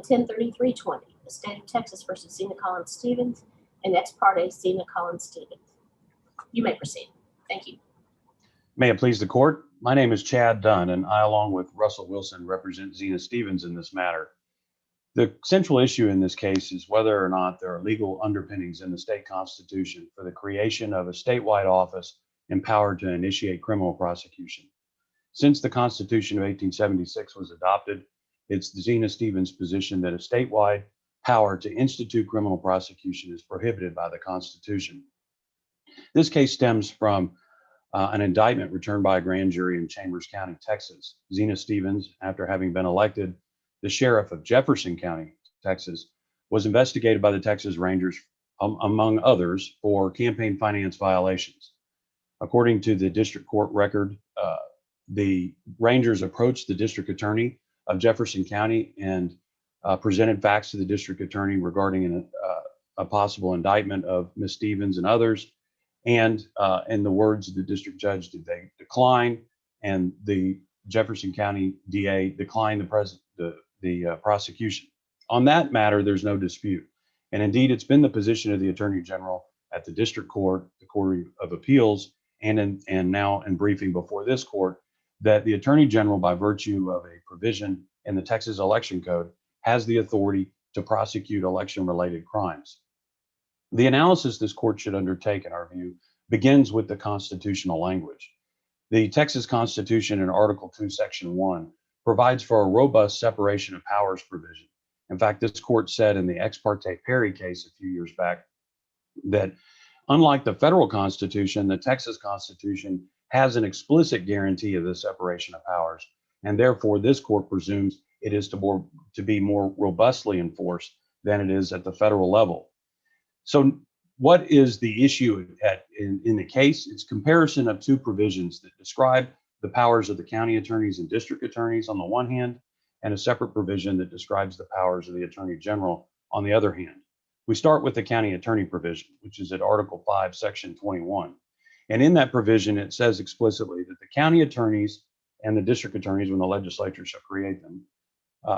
PD-1033-20, the State of Texas versus ZENA Collins-Stevens, and ex parte ZENA Collins-Stevens. You may proceed. Thank you. May it please the court. My name is Chad Dunn, and I, along with Russell Wilson, represent ZENA Stevens in this matter. The central issue in this case is whether or not there are legal underpinnings in the state constitution for the creation of a statewide office empowered to initiate criminal prosecution. Since the Constitution of 1876 was adopted, it's the ZENA Stevens position that a statewide power to institute criminal prosecution is prohibited by the Constitution. This case stems from an indictment returned by a grand jury in Chambers County, Texas. ZENA Stevens, after having been elected the sheriff of Jefferson County, Texas, was investigated by the Texas Rangers, among others, for campaign finance violations. According to the district court record, the Rangers approached the district attorney of Jefferson County and presented facts to the district attorney regarding a possible indictment of Ms. Stevens and others. And in the words of the district judge, did they decline? And the Jefferson County DA declined the prosecution. On that matter, there's no dispute. And indeed, it's been the position of the Attorney General at the district court, the Court of Appeals, and now in briefing before this court, that the Attorney General, by virtue of a provision in the Texas Election Code, has the authority to prosecute election-related crimes. The analysis this court should undertake, in our view, begins with the constitutional language. The Texas Constitution in Article 2, Section 1 provides for a robust separation of powers provision. In fact, this court said in the ex parte Perry case a few years back that unlike the federal Constitution, the Texas Constitution has an explicit guarantee of the separation of powers, and therefore this court presumes it is to be more robustly enforced than it is at the federal level. So what is the issue in the case? It's comparison of two provisions that describe the powers of the county attorneys and district attorneys on the one hand, and a separate provision that describes the powers of the Attorney General on the other hand. We start with the county attorney provision, which is at Article 5, Section 21. And in that provision, it says explicitly that the county attorneys and the district attorneys, when the legislature shall create them,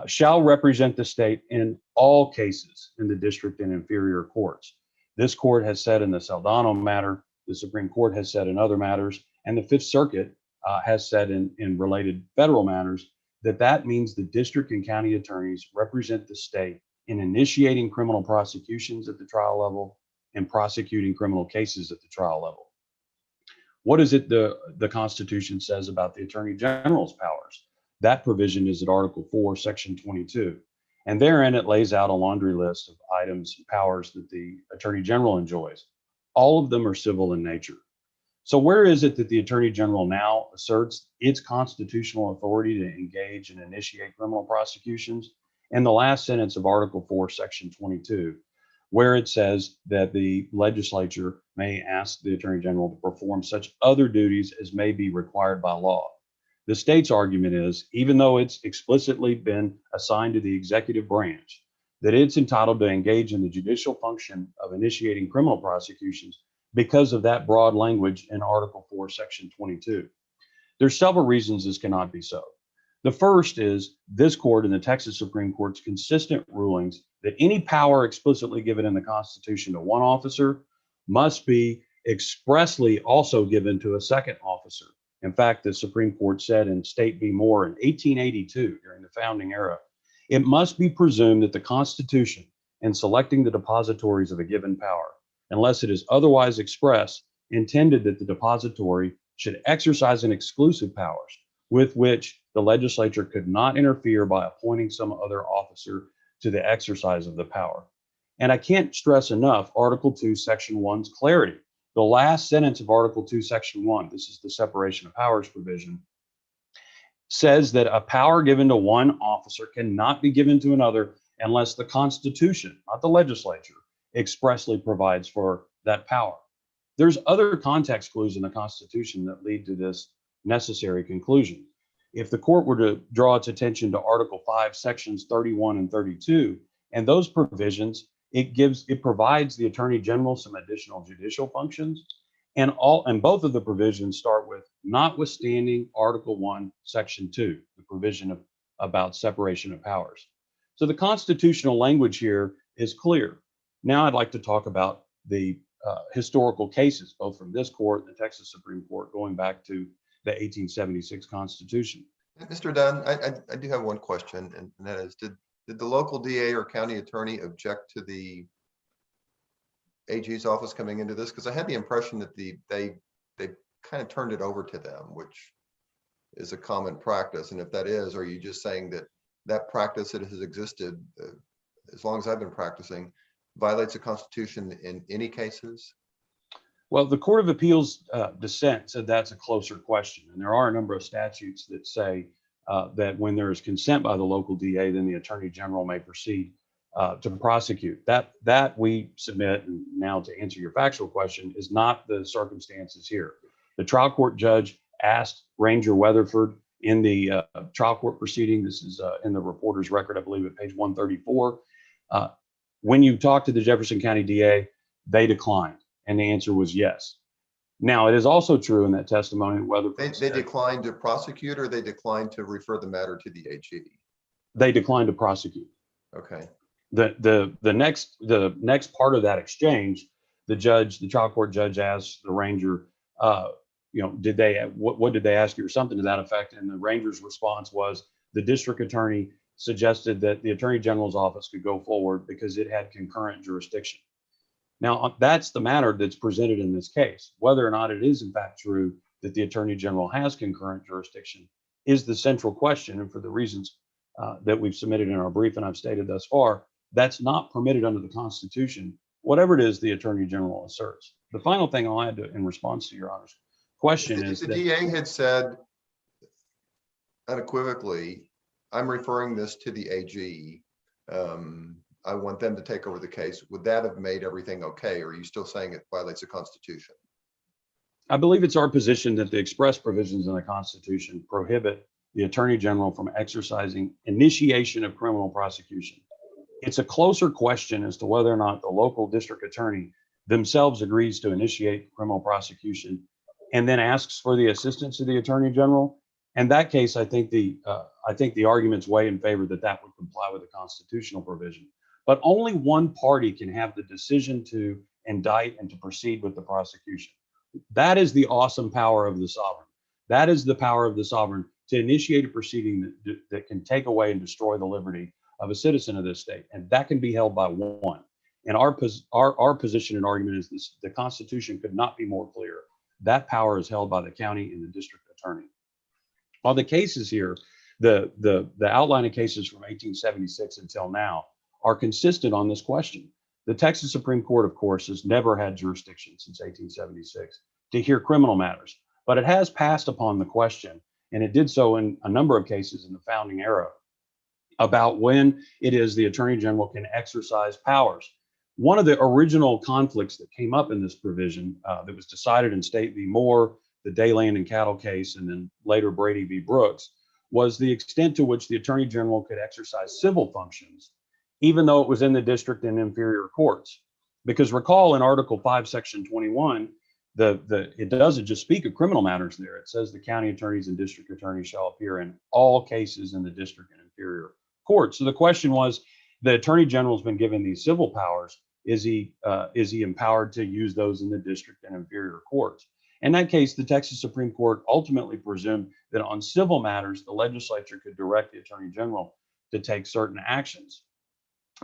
shall represent the state in all cases in the district and inferior courts. This court has said in the Saldano matter, the Supreme Court has said in other matters, and the Fifth Circuit has said in related federal matters, that means the district and county attorneys represent the state in initiating criminal prosecutions at the trial level and prosecuting criminal cases at the trial level. What is it the Constitution says about the Attorney General's powers? That provision is at Article 4, Section 22. And therein it lays out a laundry list of items and powers that the Attorney General enjoys. All of them are civil in nature. So where is it that the Attorney General now asserts its constitutional authority to engage and initiate criminal prosecutions? In the last sentence of Article 4, Section 22, where it says that the legislature may ask the Attorney General to perform such other duties as may be required by law. The state's argument is, even though it's explicitly been assigned to the executive branch, that it's entitled to engage in the judicial function of initiating criminal prosecutions because of that broad language in Article 4, Section 22. There's several reasons this cannot be so. The first is this court and the Texas Supreme Court's consistent rulings that any power explicitly given in the Constitution to one officer must be expressly also given to a second officer. In fact, the Supreme Court said in State v. Moore in 1882, during the founding era, it must be presumed that the Constitution, in selecting the depositories of a given power, unless it is otherwise expressed, intended that the depository should exercise an exclusive powers with which the legislature could not interfere by appointing some other officer to the exercise of the power. And I can't stress enough Article 2, Section 1's clarity. The last sentence of Article 2, Section 1, this is the separation of powers provision, says that a power given to one officer cannot be given to another unless the Constitution, not the legislature, expressly provides for that power. There's other context clues in the Constitution that lead to this necessary conclusion. If the court were to draw its attention to Article 5, Sections 31 and 32, and those provisions, it provides the Attorney General some additional judicial functions, and both of the provisions start with notwithstanding Article 1, Section 2, the provision about separation of powers. So the constitutional language here is clear. Now I'd like to talk about the historical cases, both from this court and the Texas Supreme Court, going back to the 1876 Constitution. Mr. Dunn, I do have one question, and that is, did the local DA or county attorney object to the AG's office coming into this? Because I had the impression that they kind of turned it over to them, which is a common practice. And if that is, are you just saying that that practice that has existed as long as I've been practicing violates the Constitution in any cases? Well, the Court of Appeals dissent said that's a closer question. And there are a number of statutes that say that when there is consent by the local DA, then the Attorney General may proceed to prosecute. That we submit, and now to answer your factual question, is not the circumstances here. The trial court judge asked Ranger Weatherford in the trial court proceeding, this is in the reporter's record, I believe at page 134, when you talk to the Jefferson County DA, they declined. And the answer was yes. Now, it is also true in that testimony, Weatherford They declined to prosecute, or they declined to refer the matter to the AG? They declined to prosecute. Okay. The next part of that exchange, the trial court judge asked the Ranger, what did they ask you, or something to that effect? And the Ranger's response was the district attorney suggested that the Attorney General's office could go forward because it had concurrent jurisdiction. Now, that's the matter that's presented in this case. Whether or not it is in fact true that the Attorney General has concurrent jurisdiction is the central question. And for the reasons that we've submitted in our brief and I've stated thus far, that's not permitted under the Constitution, whatever it is the Attorney General asserts. The final thing I'll add in response to your Honor's question is the that DA had said unequivocally, I'm referring this to the AG. I want them to take over the case. Would that have made everything okay? Or are you still saying it violates the Constitution? I believe it's our position that the express provisions in the Constitution prohibit the Attorney General from exercising initiation of criminal prosecution. It's a closer question as to whether or not the local district attorney themselves agrees to initiate criminal prosecution and then asks for the assistance of the Attorney General. In that case, I think the arguments weigh in favor that would comply with the constitutional provision. But only one party can have the decision to indict and to proceed with the prosecution. That is the awesome power of the sovereign. That is the power of the sovereign to initiate a proceeding that can take away and destroy the liberty of a citizen of this state. And that can be held by one. And our position and argument is this: the Constitution could not be more clear. That power is held by the county and the district attorney. While the cases here, the outline of cases from 1876 until now are consistent on this question. The Texas Supreme Court, of course, has never had jurisdiction since 1876 to hear criminal matters, but it has passed upon the question, and it did so in a number of cases in the founding era, about when it is the Attorney General can exercise powers. One of the original conflicts that came up in this provision that was decided in State v. Moore, the Day Land and Cattle case, and then later Brady v. Brooks, was the extent to which the Attorney General could exercise civil functions, even though it was in the district and inferior courts. Because recall in Article 5, Section 21, it doesn't just speak of criminal matters there. It says the county attorneys and district attorneys shall appear in all cases in the district and inferior courts. So the question was, the Attorney General has been given these civil powers. Is he empowered to use those in the district and inferior courts? In that case, the Texas Supreme Court ultimately presumed that on civil matters, the legislature could direct the Attorney General to take certain actions.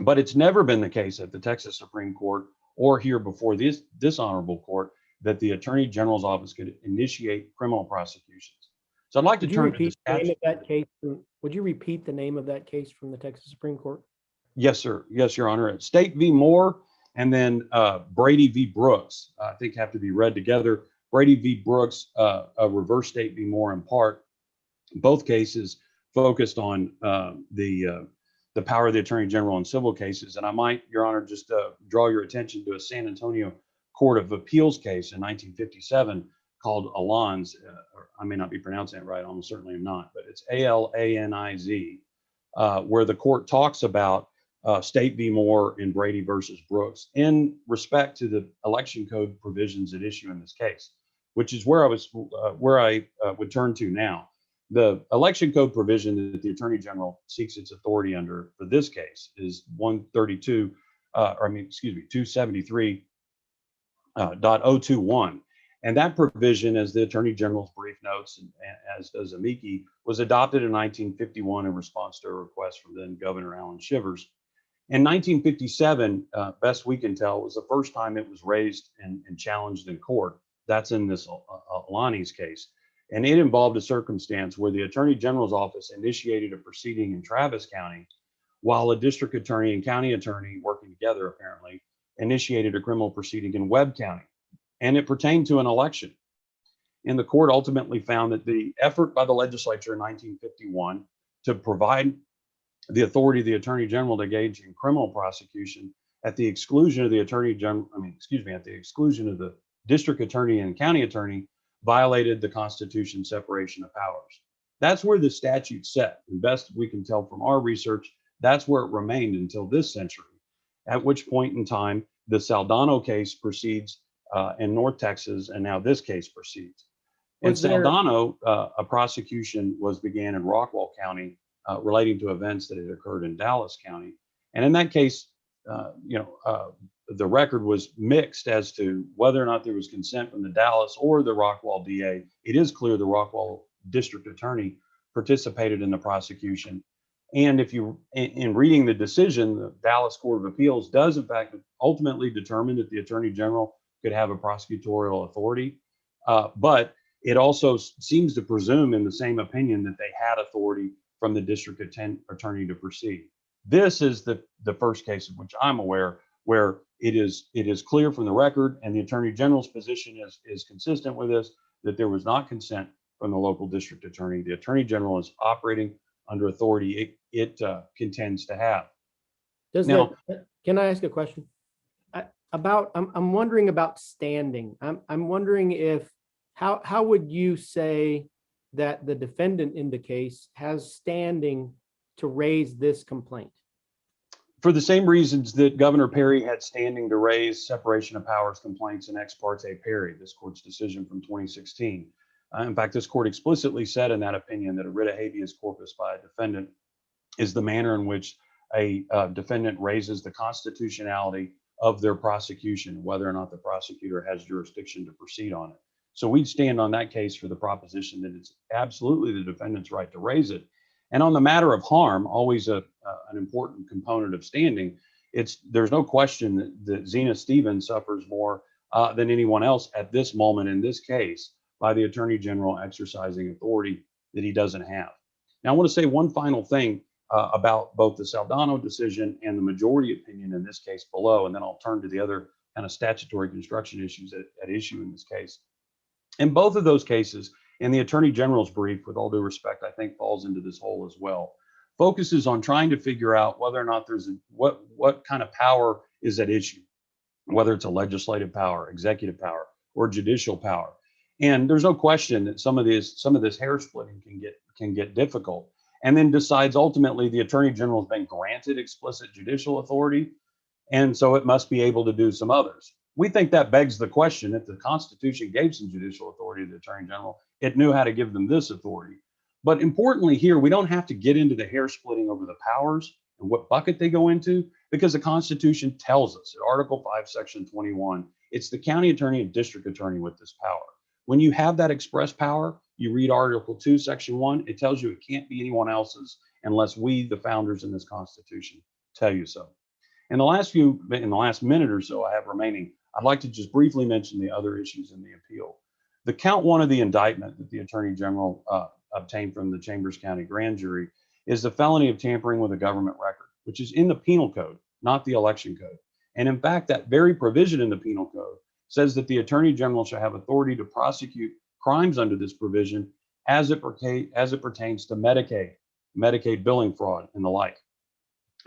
But it's never been the case at the Texas Supreme Court or here before this honorable court that the Attorney General's office could initiate criminal prosecutions. So I'd like to turn to the statute. Would you repeat the name of that case from the Texas Supreme Court? Yes, sir. Yes, Your Honor. It's State v. Moore and then Brady v. Brooks, I think have to be read together. Brady v. Brooks, a reverse State v. Moore in part. Both cases focused on the power of the Attorney General in civil cases. And I might, Your Honor, just draw your attention to a San Antonio Court of Appeals case in 1957 called Alaniz. I may not be pronouncing it right, almost certainly am not, but it's A-L-A-N-I-Z, where the court talks about State v. Moore and Brady versus Brooks in respect to the election code provisions at issue in this case, which is where I would turn to now. The election code provision that the Attorney General seeks its authority under for this case is 273.021. And that provision, as the Attorney General's brief notes, and as does Amicus, was adopted in 1951 in response to a request from then Governor Allen Shivers. In 1957, best we can tell, was the first time it was raised and challenged in court. That's in this Alani's case. And it involved a circumstance where the Attorney General's office initiated a proceeding in Travis County, while a district attorney and county attorney, working together apparently, initiated a criminal proceeding in Webb County. And it pertained to an election. And the court ultimately found that the effort by the legislature in 1951 to provide the authority of the Attorney General to engage in criminal prosecution at the exclusion of the Attorney General, at the exclusion of the district attorney and county attorney, violated the Constitution's separation of powers. That's where the statute set, and best we can tell from our research, that's where it remained until this century, at which point in time the Saldano case proceeds in North Texas, and now this case proceeds. In Saldano, a prosecution began in Rockwall County relating to events that had occurred in Dallas County. And in that case, the record was mixed as to whether or not there was consent from the Dallas or the Rockwall DA. It is clear the Rockwall district attorney participated in the prosecution. And if you, in reading the decision, the Dallas Court of Appeals does in fact ultimately determine that the Attorney General could have a prosecutorial authority. But it also seems to presume in the same opinion that they had authority from the district attorney to proceed. This is the first case of which I'm aware where it is clear from the record, and the Attorney General's position is consistent with this, that there was not consent from the local district attorney. The Attorney General is operating under authority it contends to have. Can I ask a question? I'm wondering about standing. I'm wondering if how would you say that the defendant in the case has standing to raise this complaint? For the same reasons that Governor Perry had standing to raise separation of powers complaints in Ex parte Perry, this court's decision from 2016. In fact, this court explicitly said in that opinion that a writ of habeas corpus by a defendant is the manner in which a defendant raises the constitutionality of their prosecution, whether or not the prosecutor has jurisdiction to proceed on it. So we'd stand on that case for the proposition that it's absolutely the defendant's right to raise it. And on the matter of harm, always an important component of standing, there's no question that ZENA Stevens suffers more than anyone else at this moment in this case by the Attorney General exercising authority that he doesn't have. Now, I want to say one final thing about both the Saldano decision and the majority opinion in this case below, and then I'll turn to the other kind of statutory construction issues at issue in this case. In both of those cases, and the Attorney General's brief, with all due respect, I think falls into this hole as well, focuses on trying to figure out whether or not there's what kind of power is at issue, whether it's a legislative power, executive power, or judicial power. And there's no question that some of this hair splitting can get difficult, and then decides ultimately the Attorney General has been granted explicit judicial authority, and so it must be able to do some others. We think that begs the question, if the Constitution gave some judicial authority to the Attorney General, it knew how to give them this authority. But importantly here, we don't have to get into the hair splitting over the powers and what bucket they go into, because the Constitution tells us in Article 5, Section 21, it's the county attorney and district attorney with this power. When you have that express power, you read Article 2, Section 1, it tells you it can't be anyone else's unless we, the founders in this Constitution, tell you so. In the last minute or so I have remaining, I'd like to just briefly mention the other issues in the appeal. The count one of the indictment that the Attorney General obtained from the Chambers County grand jury is the felony of tampering with a government record, which is in the penal code, not the election code. And in fact, that very provision in the penal code says that the Attorney General shall have authority to prosecute crimes under this provision as it pertains to Medicaid billing fraud and the like.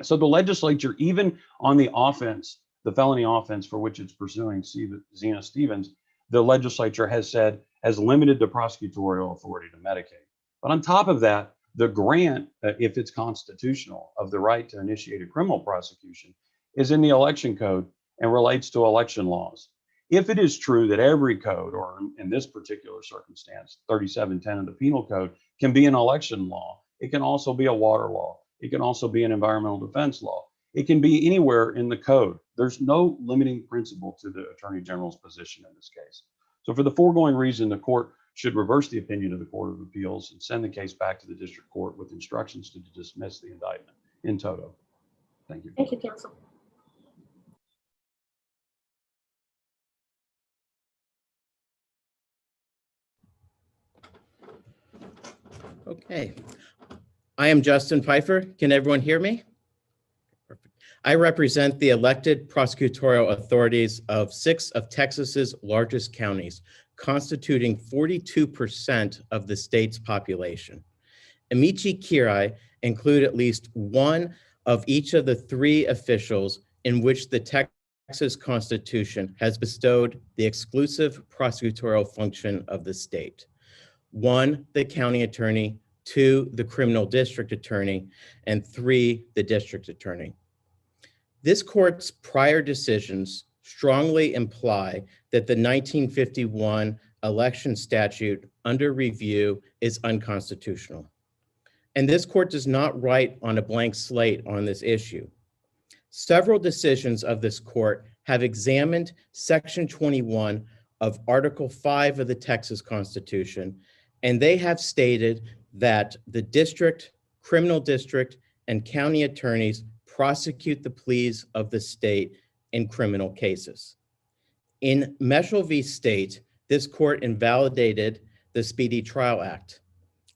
So the legislature, even on the offense, the felony offense for which it's pursuing ZENA Stevens, the legislature has limited the prosecutorial authority to Medicaid. But on top of that, the grant, if it's constitutional, of the right to initiate a criminal prosecution is in the election code and relates to election laws. If it is true that every code, or in this particular circumstance, 3710 of the penal code, can be an election law, it can also be a water law, it can also be an environmental defense law, it can be anywhere in the code. There's no limiting principle to the Attorney General's position in this case. So for the foregoing reason, the court should reverse the opinion of the Court of Appeals and send the case back to the district court with instructions to dismiss the indictment in toto. Thank you. Thank you, counsel. Okay. I am Justin Pfeiffer. Can everyone hear me? Perfect. I represent the elected prosecutorial authorities of 6 of Texas's largest counties, constituting 42% of the state's population. Amici curiae include at least one of each of the 3 officials in which the Texas Constitution has bestowed the exclusive prosecutorial function of the state. 1, the county attorney, 2, the criminal district attorney, and 3, the district attorney. This court's prior decisions strongly imply that the 1951 election statute under review is unconstitutional. And this court does not write on a blank slate on this issue. Several decisions of this court have examined Section 21 of Article 5 of the Texas Constitution, and they have stated that the district, criminal district, and county attorneys prosecute the pleas of the state in criminal cases. In Meshel v. State, this court invalidated the Speedy Trial Act.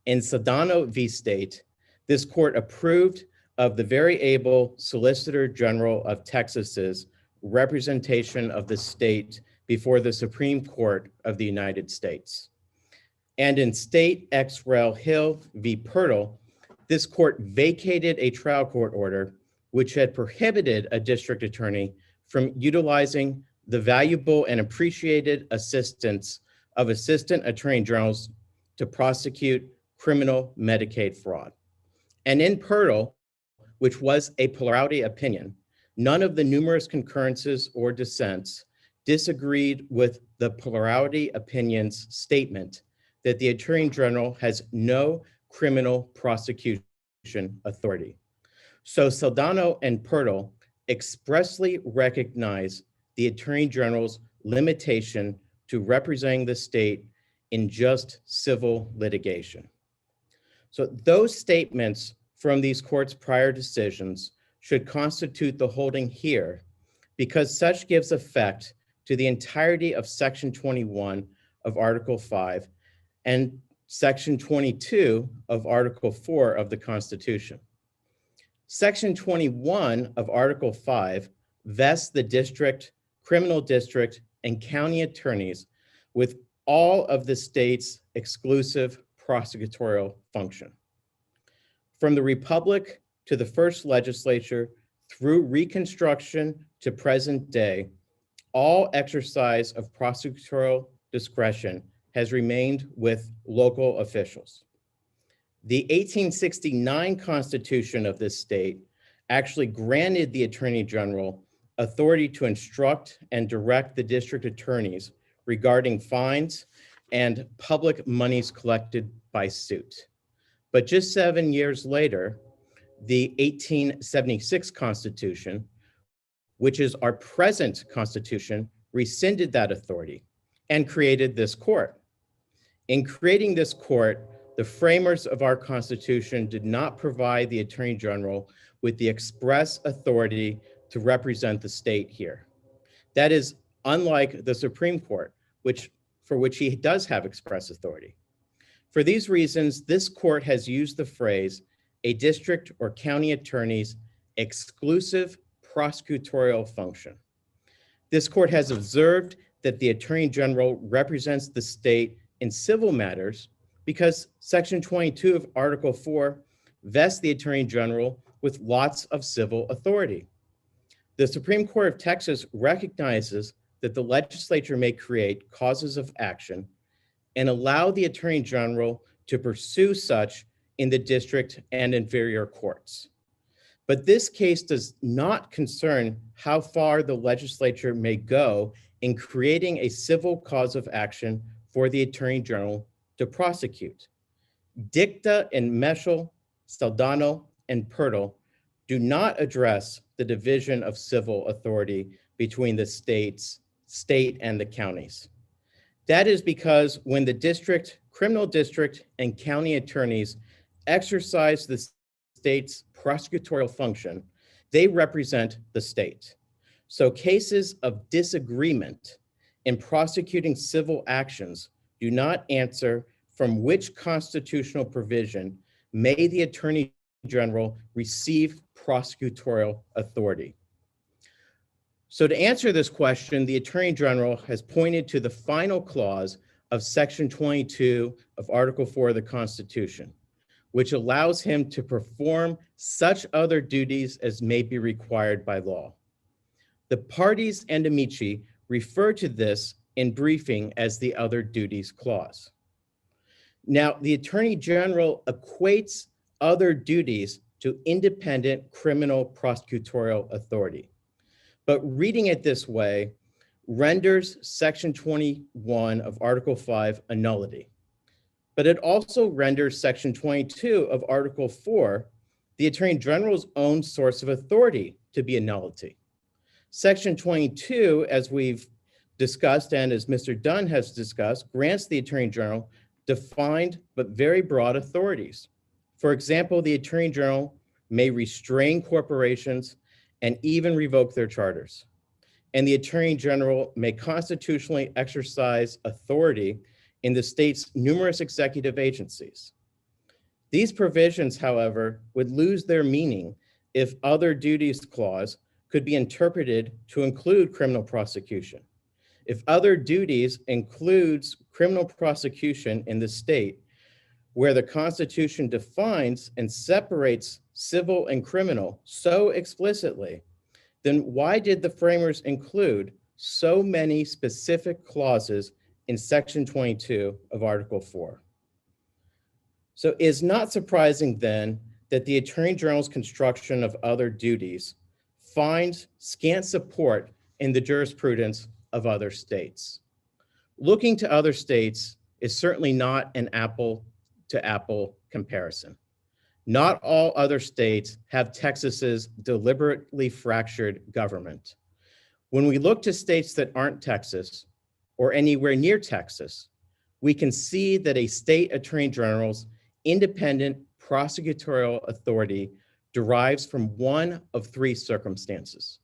In Sedano v. State, this court approved of the very able Solicitor General of Texas's representation of the state before the Supreme Court of the United States. And in State ex rel Hill v. PARTE, this court vacated a trial court order which had prohibited a district attorney from utilizing the valuable and appreciated assistance of assistant attorney generals to prosecute criminal Medicaid fraud. And in PARTE, which was a plurality opinion, none of the numerous concurrences or dissents disagreed with the plurality opinion's statement that the Attorney General has no criminal prosecution authority. So Sedano and PARTE expressly recognize the Attorney General's limitation to representing the state in just civil litigation. So those statements from these courts' prior decisions should constitute the holding here, because such gives effect to the entirety of Section 21 of Article 5 and Section 22 of Article 4 of the Constitution. Section 21 of Article 5 vests the district, criminal district, and county attorneys with all of the state's exclusive prosecutorial function. From the Republic to the first legislature, through Reconstruction to present day, all exercise of prosecutorial discretion has remained with local officials. The 1869 Constitution of this state actually granted the Attorney General authority to instruct and direct the district attorneys regarding fines and public monies collected by suit. But just 7 years later, the 1876 Constitution, which is our present Constitution, rescinded that authority and created this court. In creating this court, the framers of our Constitution did not provide the Attorney General with the express authority to represent the state here. That is unlike the Supreme Court, for which he does have express authority. For these reasons, this court has used the phrase, a district or county attorney's exclusive prosecutorial function. This court has observed that the Attorney General represents the state in civil matters because Section 22 of Article 4 vests the Attorney General with lots of civil authority. The Supreme Court of Texas recognizes that the legislature may create causes of action and allow the Attorney General to pursue such in the district and inferior courts. But this case does not concern how far the legislature may go in creating a civil cause of action for the Attorney General to prosecute. Dicta in Meschel, Saldano, and PARTE do not address the division of civil authority between the state and the counties. That is because when the district, criminal district, and county attorneys exercise the state's prosecutorial function, they represent the state. So cases of disagreement in prosecuting civil actions do not answer from which constitutional provision may the Attorney General receive prosecutorial authority. So to answer this question, the Attorney General has pointed to the final clause of Section 22 of Article 4 of the Constitution, which allows him to perform such other duties as may be required by law. The parties and amici refer to this in briefing as the other duties clause. Now, the Attorney General equates other duties to independent criminal prosecutorial authority. But reading it this way renders Section 21 of Article 5 a nullity. But it also renders Section 22 of Article 4, the Attorney General's own source of authority, to be a nullity. Section 22, as we've discussed and as Mr. Dunn has discussed, grants the Attorney General defined but very broad authorities. For example, the Attorney General may restrain corporations and even revoke their charters. And the Attorney General may constitutionally exercise authority in the state's numerous executive agencies. These provisions, however, would lose their meaning if other duties clause could be interpreted to include criminal prosecution. If other duties includes criminal prosecution in the state, where the Constitution defines and separates civil and criminal so explicitly, then why did the framers include so many specific clauses in Section 22 of Article 4? So it is not surprising then that the Attorney General's construction of other duties finds scant support in the jurisprudence of other states. Looking to other states is certainly not an apple-to-apple comparison. Not all other states have Texas's deliberately fractured government. When we look to states that aren't Texas or anywhere near Texas, we can see that a state attorney general's independent prosecutorial authority derives from one of three circumstances.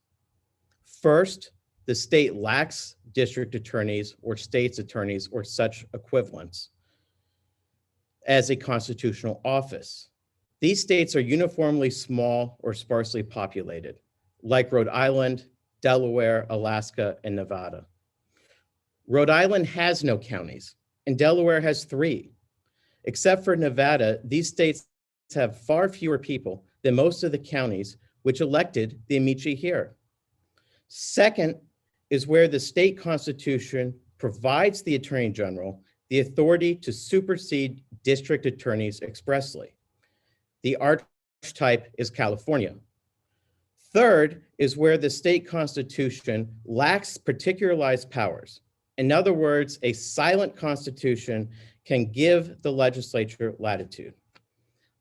First, the state lacks district attorneys or state's attorneys or such equivalents as a constitutional office. These states are uniformly small or sparsely populated, like Rhode Island, Delaware, Alaska, and Nevada. Rhode Island has no counties, and Delaware has 3. Except for Nevada, these states have far fewer people than most of the counties which elected the amici here. Second is where the state constitution provides the attorney general the authority to supersede district attorneys expressly. The archetype is California. Third is where the state constitution lacks particularized powers. In other words, a silent constitution can give the legislature latitude.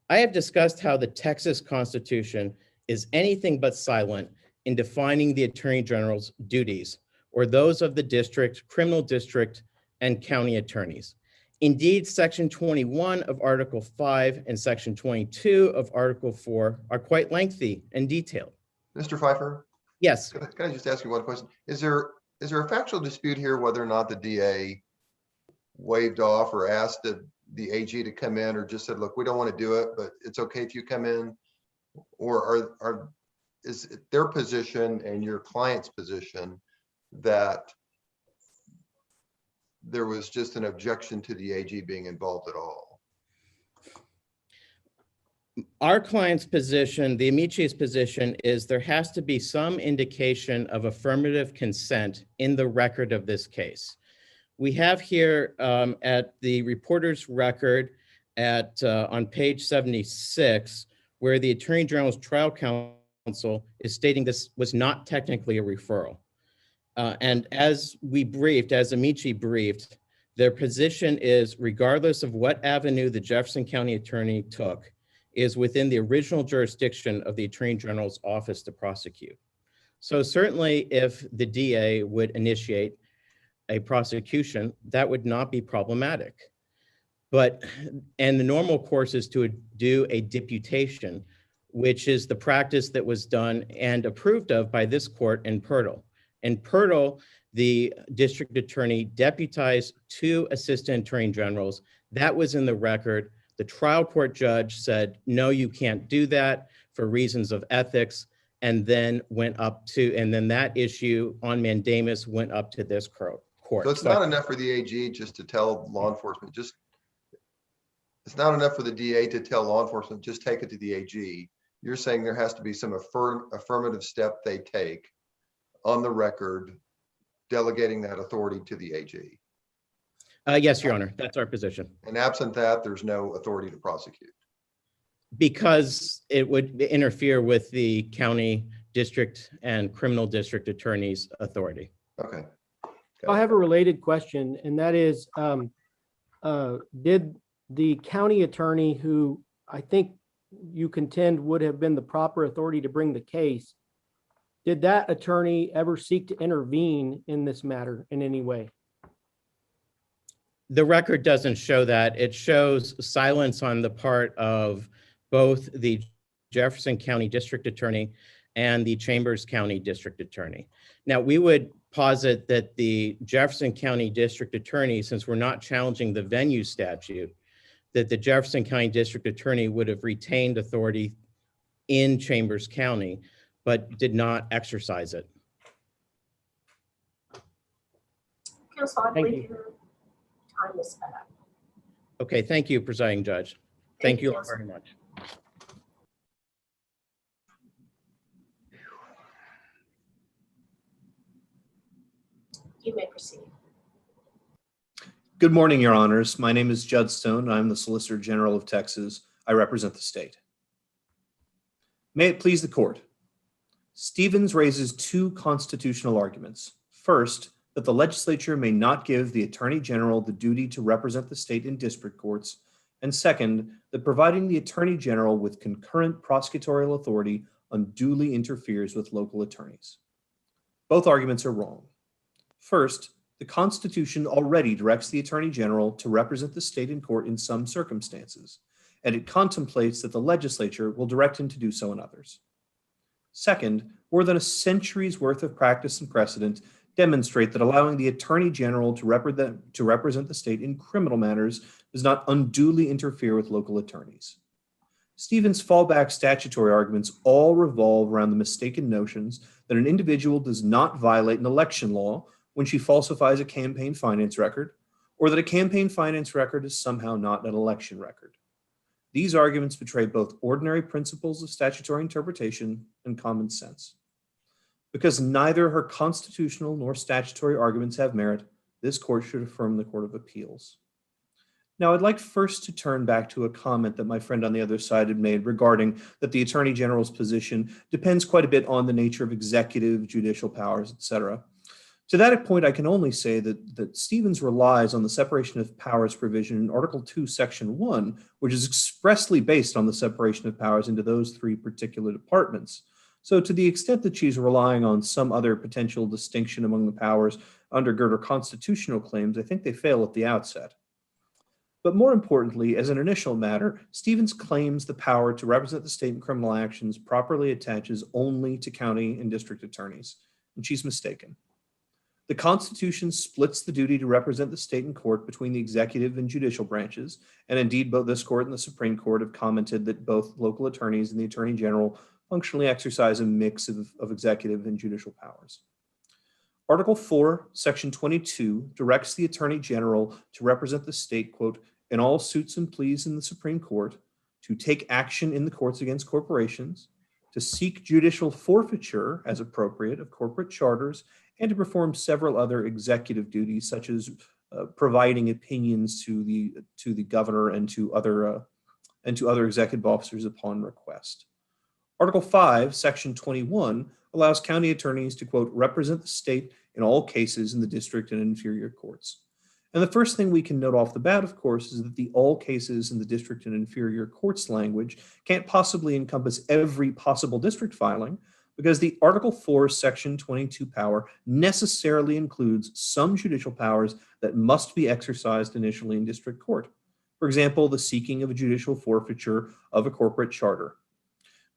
I have discussed how the Texas Constitution is anything but silent in defining the attorney general's duties, or those of the district, criminal district, and county attorneys. Indeed, Section 21 of Article 5 and Section 22 of Article 4 are quite lengthy and detailed. Mr. Pfeiffer? Yes. Can I just ask you one question? Is there a factual dispute here whether or not the DA waved off or asked the AG to come in, or just said, look, we don't want to do it, but it's okay if you come in? Or is it their position and your client's position that there was just an objection to the AG being involved at all? Our client's position, the amici's position, is there has to be some indication of affirmative consent in the record of this case. We have here at the reporter's record on page 76, where the Attorney General's trial counsel is stating this was not technically a referral. And as we briefed, as Amici briefed, their position is, regardless of what avenue the Jefferson County attorney took, is within the original jurisdiction of the Attorney General's office to prosecute. So certainly if the DA would initiate a prosecution, that would not be problematic. And the normal course is to do a deputation, which is the practice that was done and approved of by this court in PARTE. In PARTE, the district attorney deputized 2 assistant attorney generals. That was in the record. The trial court judge said, no, you can't do that for reasons of ethics, and then that issue on mandamus went up to this court. So it's not enough for the AG just to tell law enforcement, it's not enough for the DA to tell law enforcement, just take it to the AG. You're saying there has to be some affirmative step they take on the record, delegating that authority to the AG. Yes, Your Honor, that's our position. And absent that, there's no authority to prosecute. Because it would interfere with the county district and criminal district attorney's authority. Okay. I have a related question, and that is, did the county attorney, who I think you contend would have been the proper authority to bring the case, did that attorney ever seek to intervene in this matter in any way? The record doesn't show that. It shows silence on the part of both the Jefferson County District Attorney and the Chambers County District Attorney. Now, we would posit that the Jefferson County District Attorney, since we're not challenging the venue statute, that the Jefferson County District Attorney would have retained authority in Chambers County, but did not exercise it. Counsel, I Thank believe you. your time is up. Okay, thank you, presiding judge. Thank you all Counsel. very much. You may proceed. Good morning, Your Honors. My name is Judd Stone. I'm the Solicitor General of Texas. I represent the state. May it please the court. Stevens raises 2 constitutional arguments. First, that the legislature may not give the Attorney General the duty to represent the state in district courts. And second, that providing the Attorney General with concurrent prosecutorial authority unduly interferes with local attorneys. Both arguments are wrong. First, the Constitution already directs the Attorney General to represent the state in court in some circumstances, and it contemplates that the legislature will direct him to do so in others. Second, more than a century's worth of practice and precedent demonstrate that allowing the Attorney General to represent the state in criminal matters does not unduly interfere with local attorneys. Stevens' fallback statutory arguments all revolve around the mistaken notions that an individual does not violate an election law when she falsifies a campaign finance record, or that a campaign finance record is somehow not an election record. These arguments betray both ordinary principles of statutory interpretation and common sense. Because neither her constitutional nor statutory arguments have merit, this court should affirm the Court of Appeals. Now, I'd like first to turn back to a comment that my friend on the other side had made regarding that the Attorney General's position depends quite a bit on the nature of executive, judicial powers, etc. To that point, I can only say that Stevens relies on the separation of powers provision in Article 2, Section 1, which is expressly based on the separation of powers into those 3 particular departments. So to the extent that she's relying on some other potential distinction among the powers undergird her constitutional claims, I think they fail at the outset. But more importantly, as an initial matter, Stevens claims the power to represent the state in criminal actions properly attaches only to county and district attorneys, and she's mistaken. The Constitution splits the duty to represent the state in court between the executive and judicial branches, and indeed both this court and the Supreme Court have commented that both local attorneys and the Attorney General functionally exercise a mix of executive and judicial powers. Article 4, Section 22 directs the Attorney General to represent the state, quote, in all suits and pleas in the Supreme Court, to take action in the courts against corporations, to seek judicial forfeiture as appropriate of corporate charters, and to perform several other executive duties, such as providing opinions to the governor and to other and to other executive officers upon request. Article 5, Section 21 allows county attorneys to, quote, represent the state in all cases in the district and inferior courts. And the first thing we can note off the bat, of course, is that the all cases in the district and inferior courts language can't possibly encompass every possible district filing, because the Article 4, Section 22 power necessarily includes some judicial powers that must be exercised initially in district court. For example, the seeking of a judicial forfeiture of a corporate charter.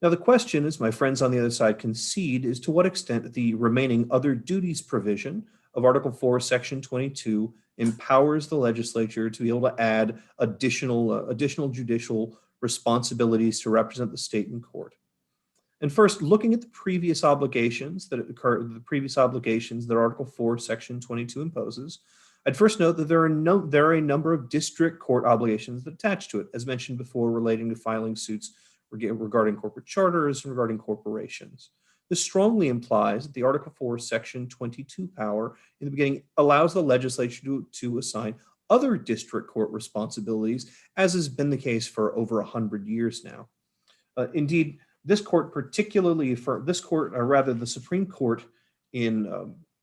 Now, the question, as my friends on the other side concede, is to what extent the remaining other duties provision of Article 4, Section 22 empowers the legislature to be able to add additional judicial responsibilities to represent the state in court. And first, looking at the previous obligations that Article 4, Section 22 imposes, I'd first note that there are a number of district court obligations that attach to it, as mentioned before, relating to filing suits regarding corporate charters and regarding corporations. This strongly implies that the Article 4, Section 22 power in the beginning allows the legislature to assign other district court responsibilities, as has been the case for over 100 years now. Indeed, the Supreme Court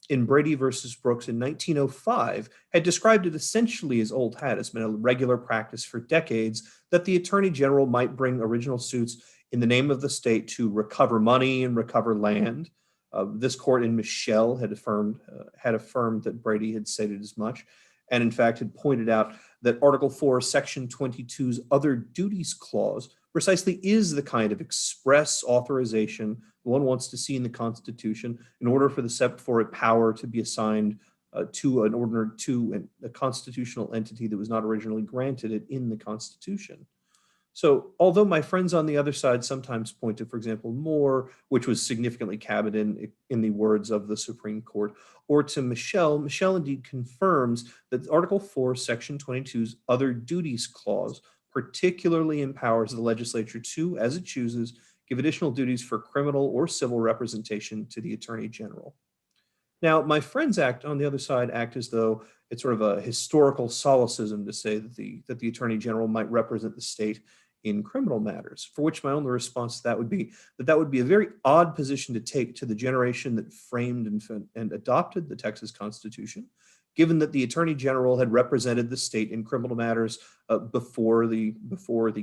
in Brady versus Brooks in 1905 had described it essentially as old hat. It's been a regular practice for decades that the Attorney General might bring original suits in the name of the state to recover money and recover land. This court in Michelle had affirmed that Brady had stated as much, and in fact had pointed out that Article 4, Section 22's other duties clause precisely is the kind of express authorization one wants to see in the Constitution in order for a power to be assigned to a constitutional entity that was not originally granted it in the Constitution. So although my friends on the other side sometimes point to, for example, Moore, which was significantly cabined in the words of the Supreme Court, or to Michelle indeed confirms that Article 4, Section 22's other duties clause particularly empowers the legislature to, as it chooses, give additional duties for criminal or civil representation to the Attorney General. Now, my friends on the other side act as though it's sort of a historical solecism to say that the Attorney General might represent the state in criminal matters, for which my only response to that would be a very odd position to take to the generation that framed and adopted the Texas Constitution, given that the Attorney General had represented the state in criminal matters before the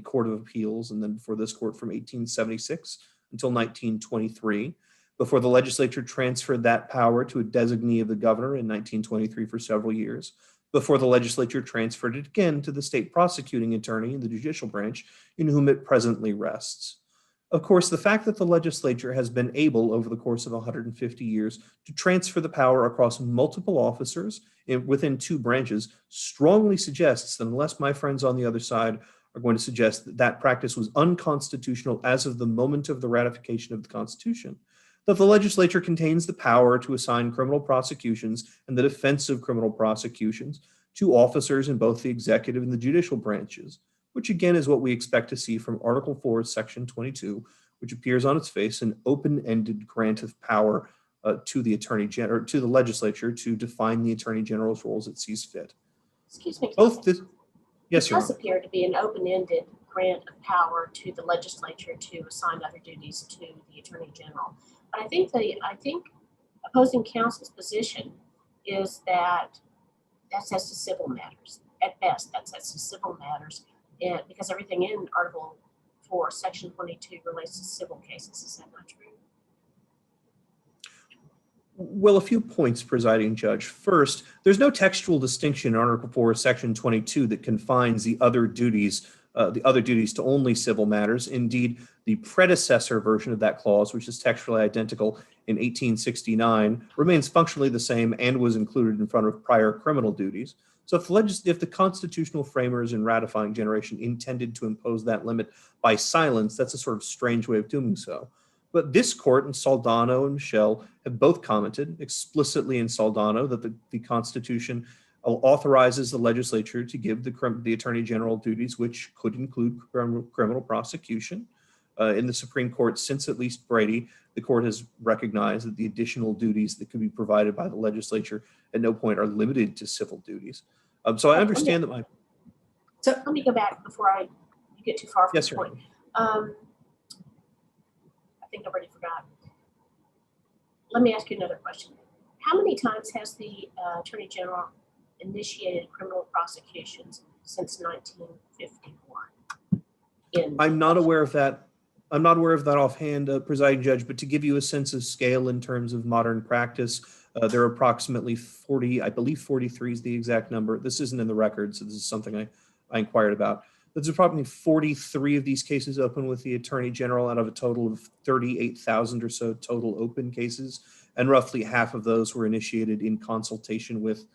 Court of Appeals and then before this court from 1876 until 1923, before the legislature transferred that power to a designee of the governor in 1923 for several years, before the legislature transferred it again to the state prosecuting attorney in the judicial branch in whom it presently rests. Of course, the fact that the legislature has been able over the course of 150 years to transfer the power across multiple officers within two branches strongly suggests that unless my friends on the other side are going to suggest that that practice was unconstitutional as of the moment of the ratification of the Constitution, that the legislature contains the power to assign criminal prosecutions and the defense of criminal prosecutions to officers in both the executive and the judicial branches, which again is what we expect to see from Article 4, Section 22, which appears on its face an open-ended grant of power to the Attorney General, to the legislature to define the Attorney General's roles it sees fit. Excuse me. Yes, it Your does Honor. appear to be an open-ended grant of power to the legislature to assign other duties to the Attorney General. But I think opposing counsel's position is that says to civil matters. At best, that says to civil matters, and because everything in Article 4, Section 22 relates to civil cases. Is that not true? Well, a few points, presiding judge. First, there's no textual distinction in Article 4, Section 22 that confines the other duties to only civil matters. Indeed, the predecessor version of that clause, which is textually identical in 1869, remains functionally the same and was included in front of prior criminal duties. So if the constitutional framers in ratifying generation intended to impose that limit by silence, that's a sort of strange way of doing so. But this court in Saldano and Michelle have both commented explicitly in Saldano that the Constitution authorizes the legislature to give the Attorney General duties, which could include criminal prosecution. In the Supreme Court, since at least Brady, the court has recognized that the additional duties that could be provided by the legislature at no point are limited to civil duties. So I understand that So let me go back before I you get too far from Yes, the sir. point. I think I've already forgot. Let me ask you another question. How many times has the Attorney General initiated criminal prosecutions since 1951? I'm not aware of that. I'm not aware of that offhand, presiding judge, but to give you a sense of scale in terms of modern practice, there are approximately 40, I believe 43 is the exact number. This isn't in the record, so this is something I inquired about. There's approximately 43 of these cases open with the Attorney General out of a total of 38,000 or so total open cases, and roughly half of those were initiated in consultation with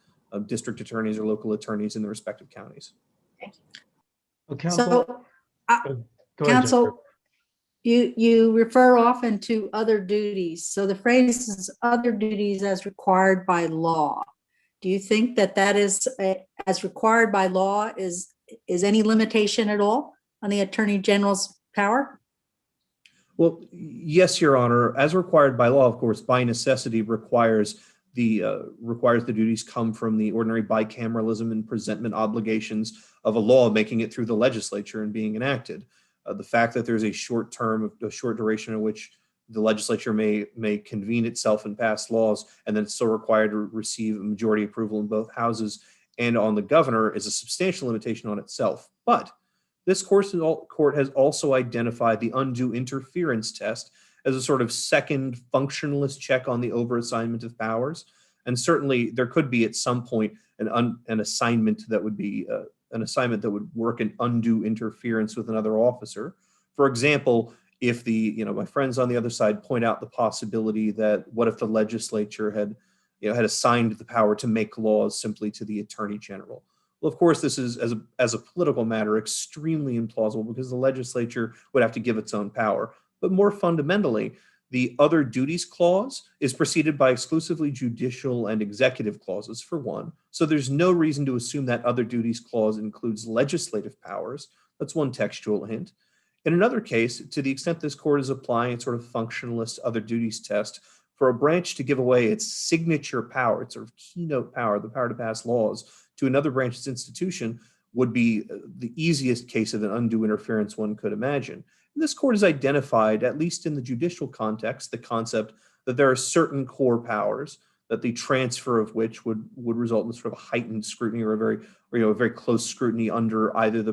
district attorneys or local attorneys in the respective counties. Thank you. Well, counsel, So, go ahead, Jennifer. counsel, you refer often to other duties. So the phrase is other duties as required by law. Do you think that that is as required by law is any limitation at all on the Attorney General's power? Well, yes, Your Honor. As required by law, of course, by necessity requires the duties come from the ordinary bicameralism and presentment obligations of a law making it through the legislature and being enacted. The fact that there's a short duration in which the legislature may convene itself and pass laws, and then it's still required to receive a majority approval in both houses and on the governor is a substantial limitation on itself. But this court has also identified the undue interference test as a sort of second functionalist check on the overassignment of powers. And certainly there could be at some point an assignment that would be an assignment that would work an undue interference with another officer. For example, if my friends on the other side point out the possibility that what if the legislature had assigned the power to make laws simply to the Attorney General? Well, of course, this is as a political matter extremely implausible because the legislature would have to give its own power. But more fundamentally, the other duties clause is preceded by exclusively judicial and executive clauses, for one. So there's no reason to assume that other duties clause includes legislative powers. That's one textual hint. In another case, to the extent this court is applying its sort of functionalist other duties test, for a branch to give away its signature power, its sort of keynote power, the power to pass laws, to another branch's institution would be the easiest case of an undue interference one could imagine. And this court has identified, at least in the judicial context, the concept that there are certain core powers that the transfer of which would result in sort of a heightened scrutiny or a very close scrutiny under either the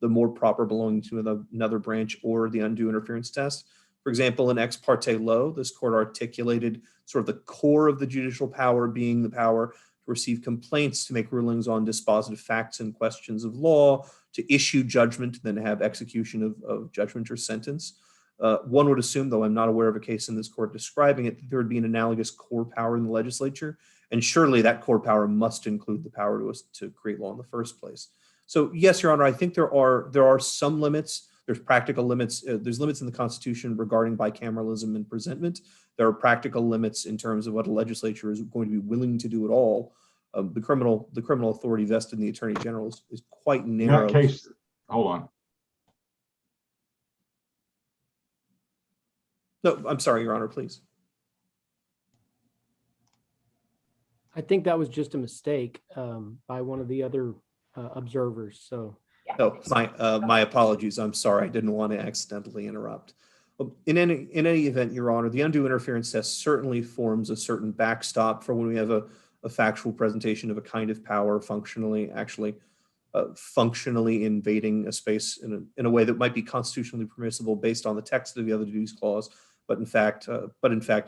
more proper belonging to another branch or the undue interference test. For example, in Ex Parte Low, this court articulated sort of the core of the judicial power being the power to receive complaints, to make rulings on dispositive facts and questions of law, to issue judgment, then have execution of judgment or sentence. One would assume, though I'm not aware of a case in this court describing it, that there would be an analogous core power in the legislature. And surely that core power must include the power to create law in the first place. So yes, Your Honor, I think there are some limits. There's practical limits. There's limits in the Constitution regarding bicameralism and presentment. There are practical limits in terms of what a legislature is going to be willing to do at all. The criminal authority vested in the Attorney General is quite narrow. In that case, hold on. No, I'm sorry, Your Honor, please. I think that was just a mistake by one of the other observers. So. Yeah. Oh, my apologies. I'm sorry. I didn't want to accidentally interrupt. In any event, Your Honor, the undue interference test certainly forms a certain backstop for when we have a factual presentation of a kind of power functionally invading a space in a way that might be constitutionally permissible based on the text of the other duties clause, but in fact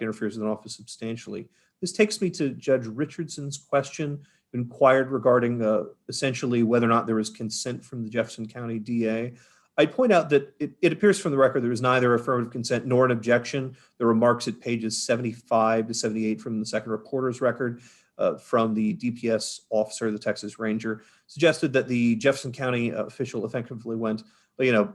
interferes with an office substantially. This takes me to Judge Richardson's question, inquired regarding essentially whether or not there was consent from the Jefferson County DA. I'd point out that it appears from the record there was neither affirmative consent nor an objection. The remarks at pages 75 to 78 from the second reporter's record from the DPS officer, the Texas Ranger, suggested that the Jefferson County official effectively went, well,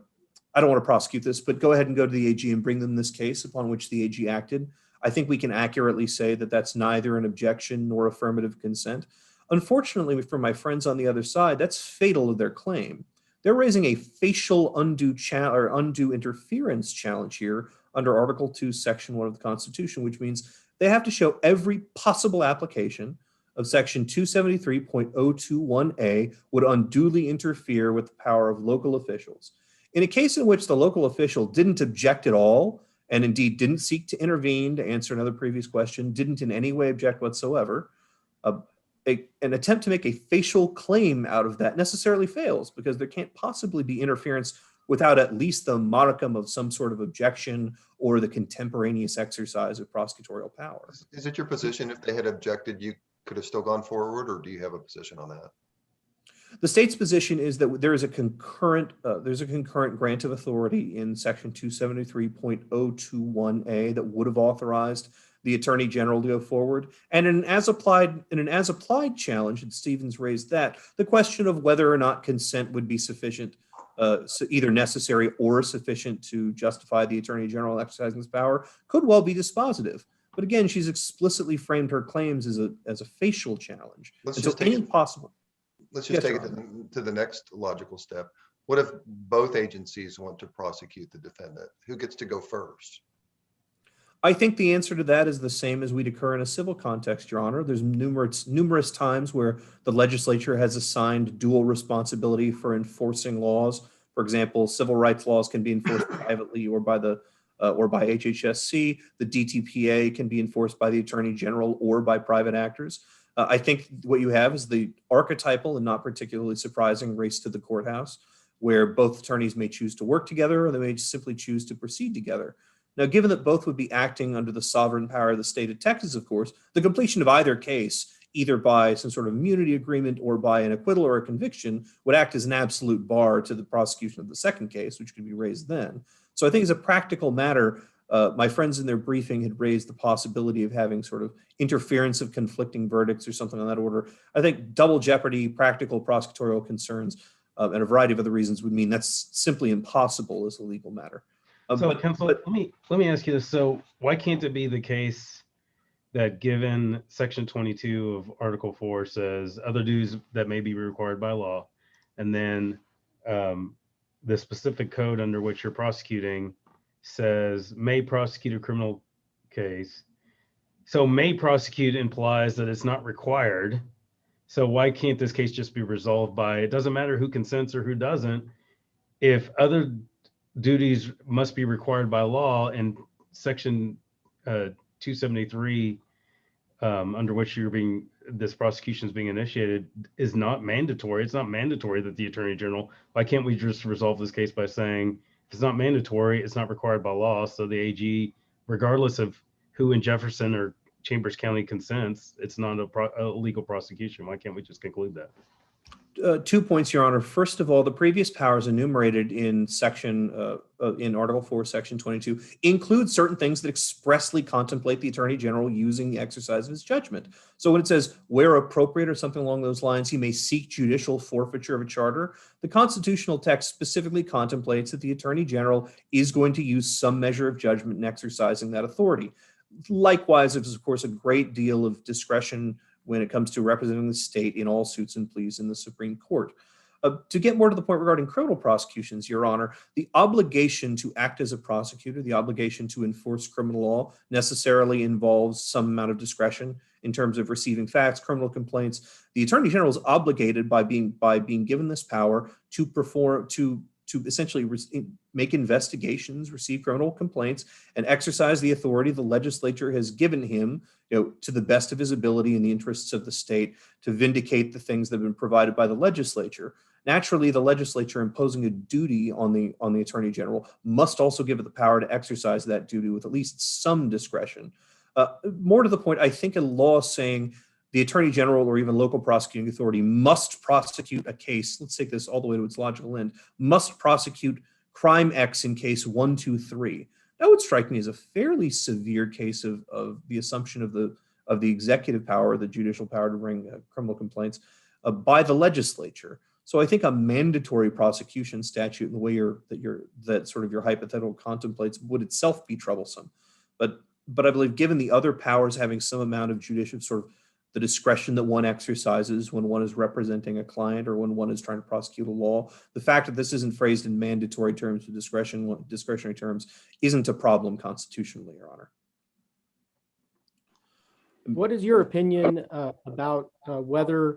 I don't want to prosecute this, but go ahead and go to the AG and bring them this case, upon which the AG acted. I think we can accurately say that that's neither an objection nor affirmative consent. Unfortunately, for my friends on the other side, that's fatal to their claim. They're raising a facial undue interference challenge here under Article 2, Section 1 of the Constitution, which means they have to show every possible application of section 273.021A would unduly interfere with the power of local officials. In a case in which the local official didn't object at all, and indeed didn't seek to intervene, to answer another previous question, didn't in any way object whatsoever, an attempt to make a facial claim out of that necessarily fails, because there can't possibly be interference without at least the modicum of some sort of objection or the contemporaneous exercise of prosecutorial power. Is it your position if they had objected, you could have still gone forward, or do you have a position on that? The state's position is that there is a concurrent grant of authority in section 273.021A that would have authorized the Attorney General to go forward. And in an as-applied challenge, and Stevens raised that, the question of whether or not consent would be sufficient, so either necessary or sufficient to justify the Attorney General exercising his power, could well be dispositive. But again, she's explicitly framed her claims as a facial challenge. Let's And just so take any it- possible. Let's just Yes, take Your it to the next logical step. What if both agencies want to prosecute the defendant? Who gets to go first? I think the answer to that is the same as we'd occur in a civil context, Your Honor. There's numerous times where the legislature has assigned dual responsibility for enforcing laws. For example, civil rights laws can be enforced privately or by HHSC. The DTPA can be enforced by the Attorney General or by private actors. I think what you have is the archetypal and not particularly surprising race to the courthouse, where both attorneys may choose to work together or they may simply choose to proceed together. Now, given that both would be acting under the sovereign power of the state of Texas, of course, the completion of either case, either by some sort of immunity agreement or by an acquittal or a conviction, would act as an absolute bar to the prosecution of the second case, which could be raised then. So I think as a practical matter, my friends in their briefing had raised the possibility of having sort of interference of conflicting verdicts or something on that order. I think double jeopardy, practical prosecutorial concerns, and a variety of other reasons would mean that's simply impossible as a legal matter. Counsel, let me ask you this. So why can't it be the case that given section 22 of Article 4 says other duties that may be required by law, and then the specific code under which you're prosecuting says may prosecute a criminal case. So may prosecute implies that it's not required. So why can't this case just be resolved by, it doesn't matter who consents or who doesn't, if other duties must be required by law and section 273 under which this prosecution is being initiated is not mandatory. It's not mandatory that the Attorney General, why can't we just resolve this case by saying if it's not mandatory, it's not required by law, so the AG, regardless of who in Jefferson or Chambers County consents, it's not a legal prosecution. Why can't we just conclude that? 2 points, Your Honor. First of all, the previous powers enumerated in in Article 4, Section 22 include certain things that expressly contemplate the Attorney General using the exercise of his judgment. So when it says where appropriate or something along those lines, he may seek judicial forfeiture of a charter, the constitutional text specifically contemplates that the Attorney General is going to use some measure of judgment in exercising that authority. Likewise, there's of course a great deal of discretion when it comes to representing the state in all suits and pleas in the Supreme Court. To get more to the point regarding criminal prosecutions, Your Honor, the obligation to act as a prosecutor, the obligation to enforce criminal law necessarily involves some amount of discretion in terms of receiving facts, criminal complaints. The Attorney General is obligated by being given this power to perform, to essentially make investigations, receive criminal complaints, and exercise the authority the legislature has given him, to the best of his ability in the interests of the state to vindicate the things that have been provided by the legislature. Naturally, the legislature imposing a duty on the Attorney General must also give it the power to exercise that duty with at least some discretion. More to the point, I think a law saying the Attorney General or even local prosecuting authority must prosecute a case, let's take this all the way to its logical end, must prosecute crime X in case 1, 2, 3. That would strike me as a fairly severe case of the assumption of the executive power, the judicial power to bring criminal complaints by the legislature. So I think a mandatory prosecution statute in the way that sort of your hypothetical contemplates would itself be troublesome. But I believe given the other powers having some amount of judicial sort of the discretion that one exercises when one is representing a client or when one is trying to prosecute a law, the fact that this isn't phrased in mandatory terms or discretionary terms isn't a problem constitutionally, Your Honor. What is your opinion about whether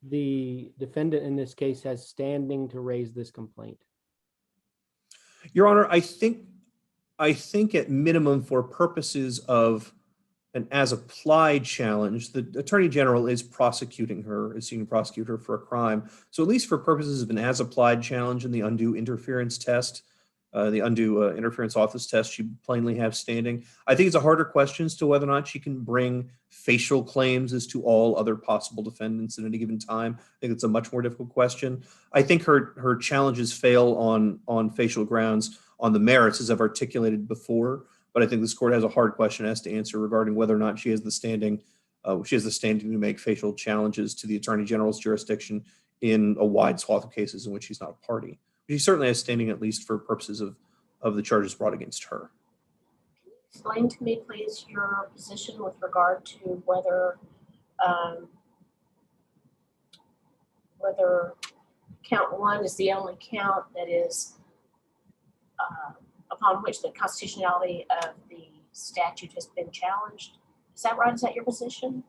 the defendant in this case has standing to raise this complaint? Your Honor, I think at minimum, for purposes of an as-applied challenge, the Attorney General is prosecuting her, is senior prosecutor for a crime. So at least for purposes of an as-applied challenge in the undue interference test, the undue interference office test, she plainly has standing. I think it's a harder question as to whether or not she can bring facial claims as to all other possible defendants at any given time. I think it's a much more difficult question. I think her challenges fail on facial grounds on the merits, as I've articulated before. But I think this court has a hard question as to answer regarding whether or not she has the standing to make facial challenges to the Attorney General's jurisdiction in a wide swath of cases in which she's not a party. She certainly has standing, at least for purposes of the charges brought against her. Explain to me, please, your position with regard to whether count one is the only count that is upon which the constitutionality of the statute has been challenged. Is that right? Is that your position?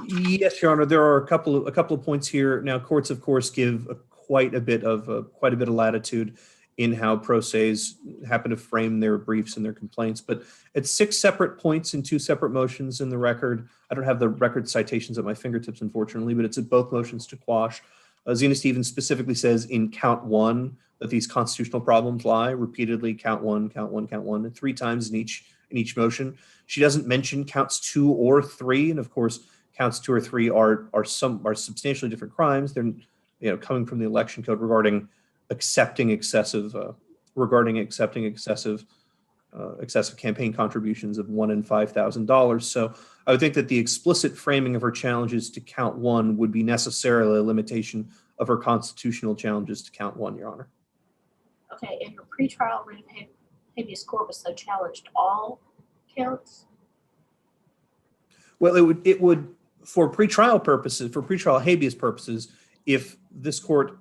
Yes, Your Honor. There are a couple of points here. Now, courts, of course, give quite a bit of latitude in how pro ses happen to frame their briefs and their complaints. But at 6 separate points in 2 separate motions in the record, I don't have the record citations at my fingertips, unfortunately, but it's at both motions to quash. ZENA Stevens specifically says in count 1 that these constitutional problems lie, repeatedly count one, and 3 times in each motion. She doesn't mention counts 2 or 3, and of course, counts 2 or 3 are substantially different crimes. They're coming from the election code regarding accepting excessive campaign contributions of $1,000 and $5,000. So I would think that the explicit framing of her challenges to count 1 would be necessarily a limitation of her constitutional challenges to count 1, Your Honor. Okay, and her pretrial writ of habeas corpus, so challenged all counts? Well, it would for pretrial purposes, for pretrial habeas purposes, if this court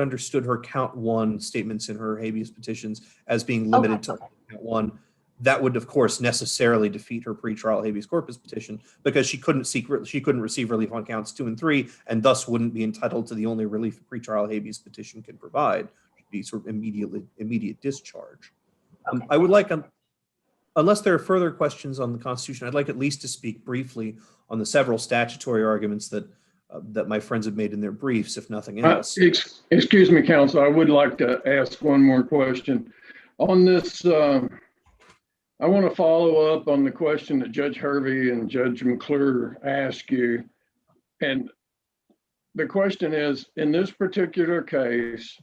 understood her count 1 statements in her habeas petitions as being limited to count 1, that would of course necessarily defeat her pretrial habeas corpus petition, because she couldn't receive relief on counts 2 and 3, and thus wouldn't be entitled to the only relief a pretrial habeas petition can provide, be sort of immediate discharge. Okay. I would like, unless there are further questions on the Constitution, I'd like at least to speak briefly on the several statutory arguments that my friends have made in their briefs, if nothing else. Excuse me, counsel, I would like to ask one more question. On this, I want to follow up on the question that Judge Hervey and Judge McClure asked you. And the question is, in this particular case,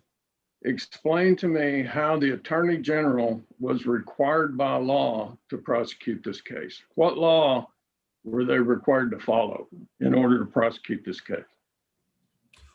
explain to me how the Attorney General was required by law to prosecute this case. What law were they required to follow in order to prosecute this case?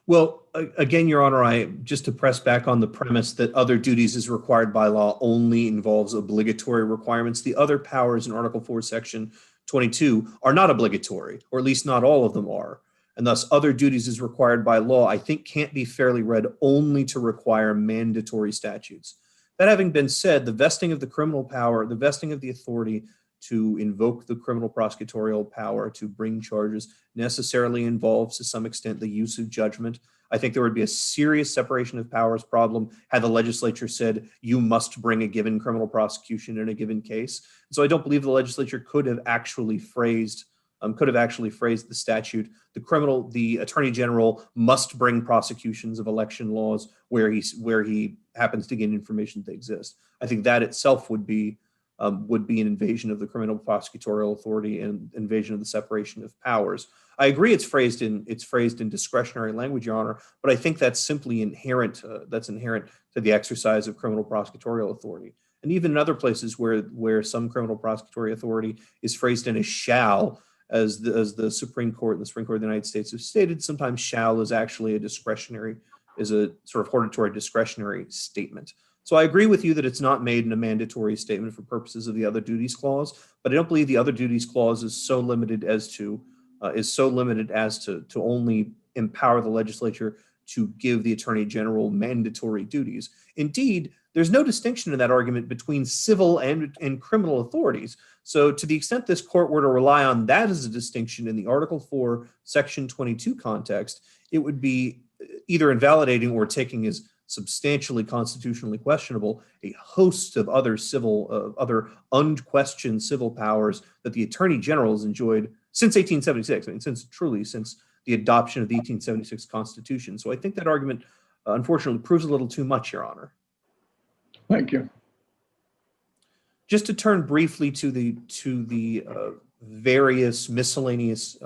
Well, again, Your Honor, just to press back on the premise that other duties as required by law only involves obligatory requirements. The other powers in Article 4, Section 22 are not obligatory, or at least not all of them are. And thus other duties as required by law, I think, can't be fairly read only to require mandatory statutes. That having been said, the vesting of the criminal power, the vesting of the authority to invoke the criminal prosecutorial power to bring charges necessarily involves to some extent the use of judgment. I think there would be a serious separation of powers problem had the legislature said you must bring a given criminal prosecution in a given case. So I don't believe the legislature could have actually phrased the statute. The Attorney General must bring prosecutions of election laws where he happens to gain information that exist. I think that itself would be an invasion of the criminal prosecutorial authority and invasion of the separation of powers. I agree it's phrased in discretionary language, Your Honor, but I think that's simply inherent to the exercise of criminal prosecutorial authority. And even in other places where some criminal prosecutory authority is phrased in a shall, as the Supreme Court and the Supreme Court of the United States have stated, sometimes shall is actually a sort of hortatory discretionary statement. So I agree with you that it's not made in a mandatory statement for purposes of the other duties clause, but I don't believe the other duties clause is so limited as to only empower the legislature to give the Attorney General mandatory duties. Indeed, there's no distinction in that argument between civil and criminal authorities. So to the extent this court were to rely on that as a distinction in the Article 4, Section 22 context, it would be either invalidating or taking as substantially constitutionally questionable a host of other other unquestioned civil powers that the Attorney General has enjoyed since 1876. I mean, since the adoption of the 1876 Constitution. So I think that argument, unfortunately, proves a little too much, Your Honor. Thank you. Just to turn briefly to the various miscellaneous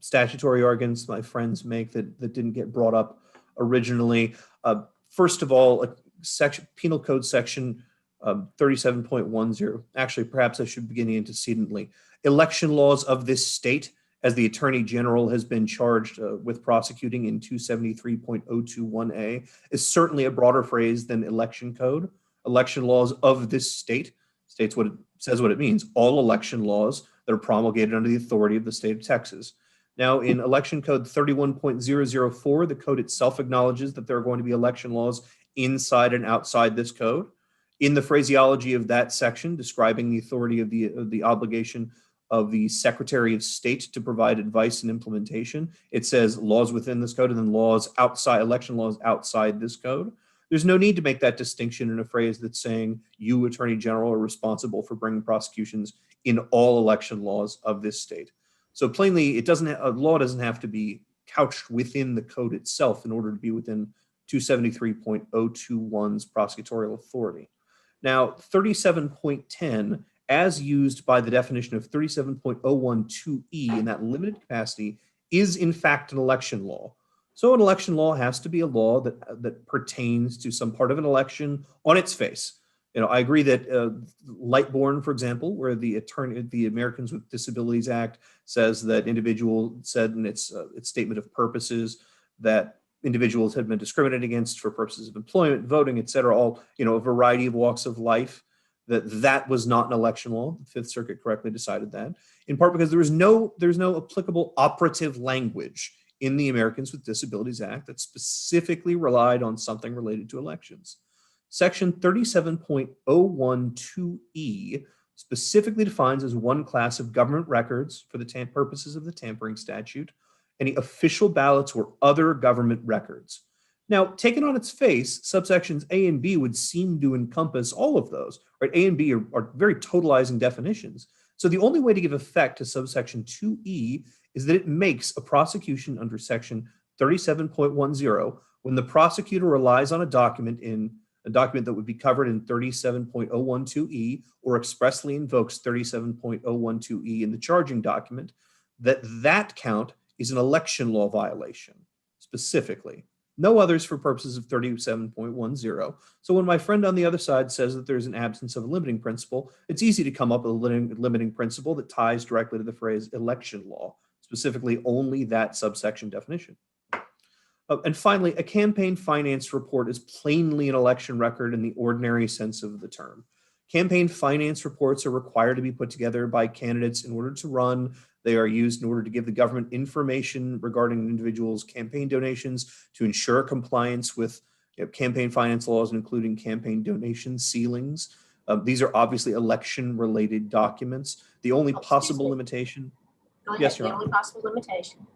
statutory arguments my friends make that didn't get brought up originally. First of all, Penal Code Section 37.10. Actually, perhaps I should begin antecedently. Election laws of this state, as the Attorney General has been charged with prosecuting in 273.021A, is certainly a broader phrase than election code. Election laws of this state states what it says, what it means. All election laws that are promulgated under the authority of the state of Texas. Now, in Election Code 31.004, the code itself acknowledges that there are going to be election laws inside and outside this code. In the phraseology of that section, describing the authority of the obligation of the Secretary of State to provide advice and implementation, it says laws within this code and then laws outside, election laws outside this code. There's no need to make that distinction in a phrase that's saying you, Attorney General, are responsible for bringing prosecutions in all election laws of this state. So plainly, a law doesn't have to be couched within the code itself in order to be within 273.021's prosecutorial authority. Now, 37.10, as used by the definition of 37.012E in that limited capacity, is in fact an election law. So an election law has to be a law that pertains to some part of an election on its face. You know, I agree that Lightborn, for example, where the Americans with Disabilities Act says that individual said in its statement of purposes that individuals had been discriminated against for purposes of employment, voting, et cetera, all, you know, a variety of walks of life, that was not an election law. The Fifth Circuit correctly decided that, in part because there's no applicable operative language in the Americans with Disabilities Act that specifically relied on something related to elections. Section 37.012E specifically defines as one class of government records for the purposes of the tampering statute, any official ballots or other government records. Now, taken on its face, subsections A and B would seem to encompass all of those, right? A and B are very totalizing definitions. So the only way to give effect to subsection 2E is that it makes a prosecution under section 37.10 when the prosecutor relies on a document that would be covered in 37.012E or expressly invokes 37.012E in the charging document, that count is an election law violation specifically. No others for purposes of 37.10. So when my friend on the other side says that there's an absence of a limiting principle, it's easy to come up with a limiting principle that ties directly to the phrase election law, specifically only that subsection definition. And finally, a campaign finance report is plainly an election record in the ordinary sense of the term. Campaign finance reports are required to be put together by candidates in order to run. They are used in order to give the government information regarding an individual's campaign donations to ensure compliance with campaign finance laws, including campaign donation ceilings. These are obviously election-related documents. The only possible limitation. Go ahead. Yes, Your The Honor. only possible limitation.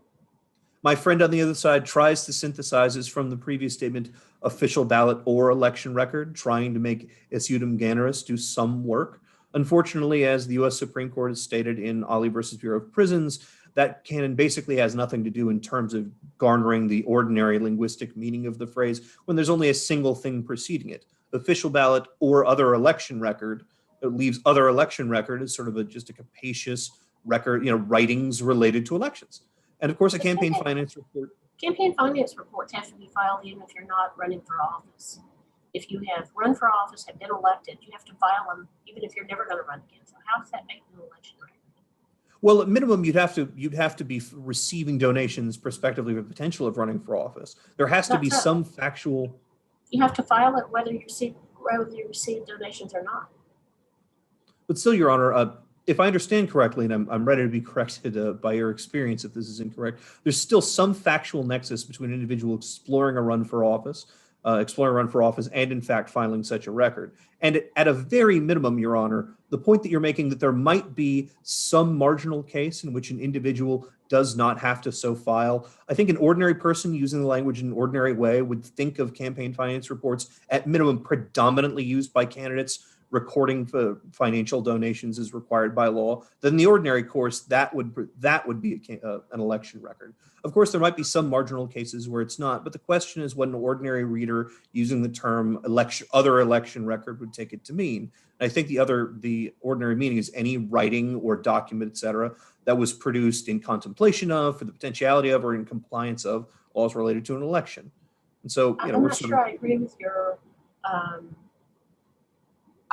My friend on the other side tries to synthesize as from the previous statement, official ballot or election record, trying to make Isutum Generis do some work. Unfortunately, as the US Supreme Court has stated in Ali versus Bureau of Prisons, that canon basically has nothing to do in terms of garnering the ordinary linguistic meaning of the phrase when there's only a single thing preceding it. Official ballot or other election record, it leaves other election record as sort of just a capacious record, writings related to elections. And of course, a campaign finance report. Campaign finance reports have to be filed even if you're not running for office. If you have run for office, have been elected, you have to file them even if you're never going to run again. So how does that make an election record? Well, at minimum, you'd have to be receiving donations prospectively with potential of running for office. There has to be some factual. You have to file it whether you receive donations or not. But still, Your Honor, if I understand correctly, and I'm ready to be corrected by your experience if this is incorrect, there's still some factual nexus between an individual exploring a run for office, and in fact filing such a record. And at a very minimum, Your Honor, the point that you're making that there might be some marginal case in which an individual does not have to so file. I think an ordinary person using the language in an ordinary way would think of campaign finance reports at minimum predominantly used by candidates recording for financial donations is required by law. Then the ordinary course, that would be an election record. Of course, there might be some marginal cases where it's not, but the question is what an ordinary reader using the term other election record would take it to mean. And I think the ordinary meaning is any writing or document, et cetera, that was produced in contemplation of, for the potentiality of, or in compliance of laws related to an election. And so, I'm not sure I agree with your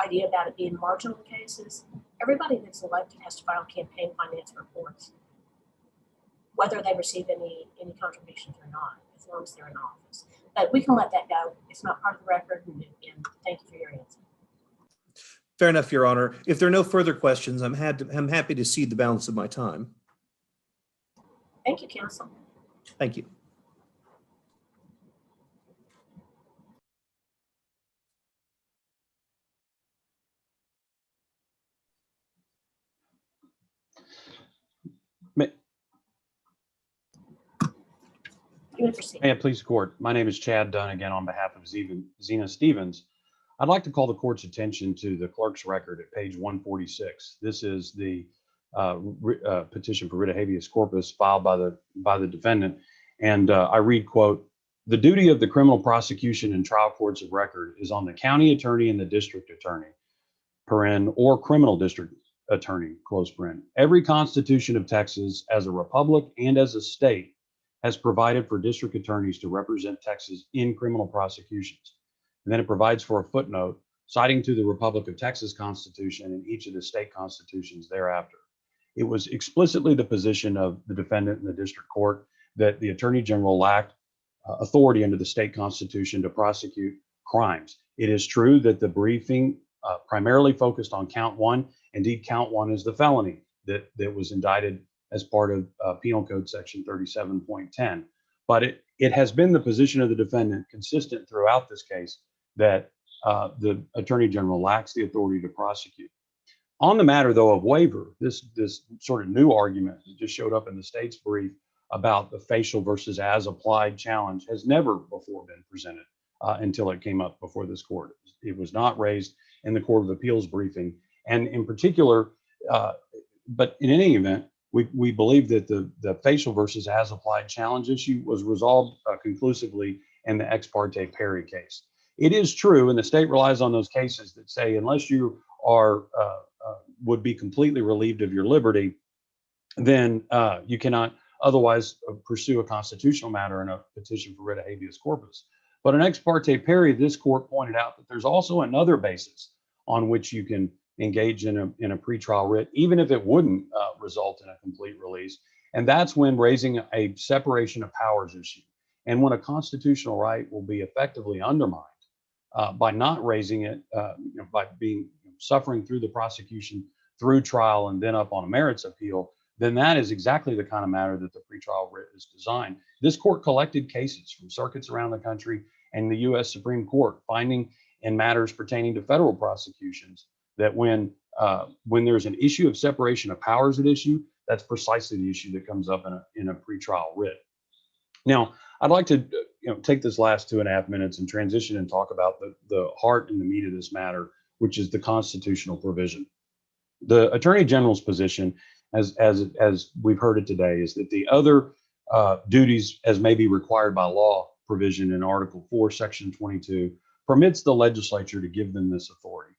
idea about it being marginal cases. Everybody that's elected has to file campaign finance reports, whether they receive any contributions or not, as long as they're in office. But we can let that go. It's not part of the record, and thank you for your answer. Fair enough, Your Honor. If there are no further questions, I'm happy to cede the balance of my time. Thank you, counsel. Thank you. You may proceed. May it please the court. My name is Chad Dunn, again on behalf of ZENA Stevens. I'd like to call the court's attention to the clerk's record at page 146. This is the petition for writ of habeas corpus filed by the defendant. And I read, quote, "The duty of the criminal prosecution and trial courts of record is on the county attorney and the district attorney, paren, or criminal district attorney, close paren. Every constitution of Texas as a republic and as a state has provided for district attorneys to represent Texas in criminal prosecutions." And then it provides for a footnote citing to the Republic of Texas Constitution and each of the state constitutions thereafter. It was explicitly the position of the defendant in the district court that the Attorney General lacked authority under the state constitution to prosecute crimes. It is true that the briefing primarily focused on count one. Indeed, count one is the felony that was indicted as part of Penal Code section 37.10. But it has been the position of the defendant consistent throughout this case that the Attorney General lacks the authority to prosecute. On the matter, though, of waiver, this sort of new argument that just showed up in the state's brief about the facial versus as applied challenge has never before been presented until it came up before this court. It was not raised in the Court of Appeals briefing. And in particular, but in any event, we believe that the facial versus as applied challenge issue was resolved conclusively in the Ex parte Perry case. It is true, and the state relies on those cases that say unless you are would be completely relieved of your liberty, then you cannot otherwise pursue a constitutional matter in a petition for writ of habeas corpus. But in Ex parte Perry, this court pointed out that there's also another basis on which you can engage in a pretrial writ, even if it wouldn't result in a complete release. And that's when raising a separation of powers issue. And when a constitutional right will be effectively undermined by not raising it, by suffering through the prosecution, through trial, and then up on a merits appeal, then that is exactly the kind of matter that the pretrial writ is designed. This court collected cases from circuits around the country and the U.S. Supreme Court, finding in matters pertaining to federal prosecutions that when there's an issue of separation of powers at issue, that's precisely the issue that comes up in a pretrial writ. Now, I'd like to take this last 2.5 minutes and transition and talk about the heart and the meat of this matter, which is the constitutional provision. The Attorney General's position, as we've heard it today, is that the other duties as may be required by law provision in Article 4, Section 22 permits the legislature to give them this authority.